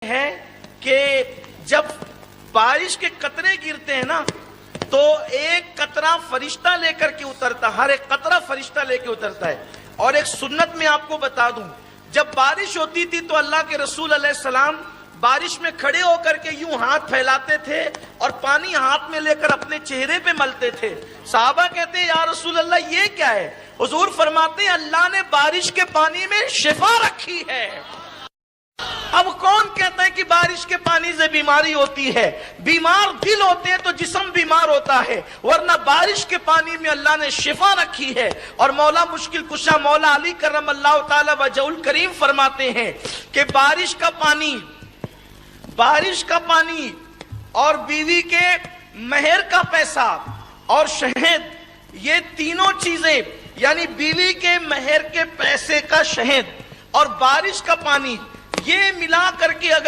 ہے کہ جب بارش کے قطرے گرتے ہیں نا تو ایک قطرہ فرشتہ لے کر کے اترتا، ہر ایک قطرہ فرشتہ لے کے اترتا ہے۔ اور ایک سنت میں آپ کو بتا دوں، جب بارش ہوتی تھی تو اللہ کے رسول علیہ السلام بارش میں کھڑے ہو کر کے یوں ہاتھ پھیلاتے تھے اور پانی ہاتھ میں لے کر اپنے چہرے پہ ملتے تھے۔ صحابہ کہتے ہیں یا رسول اللہ یہ کیا ہے؟ حضور فرماتے ہیں اللہ نے بارش کے پانی میں شفا رکھی ہے۔ اب کون کہتا ہے کہ بارش کے پانی سے بیماری ہوتی ہے؟ بیمار دل ہوتے ہیں تو جسم بیمار ہوتا ہے، ورنہ بارش کے پانی میں اللہ نے شفا رکھی ہے۔ اور مولا مشکل کشا مولا علی کرم اللہ تعالی وجہ الکریم فرماتے ہیں کہ بارش کا پانی اور بیوی کے مہر کا پیسہ اور شہد، یہ تینوں چیزیں، یعنی بیوی کے مہر کے پیسے کا شہد اور بارش کا پانی، یہ ملا کر کے اگر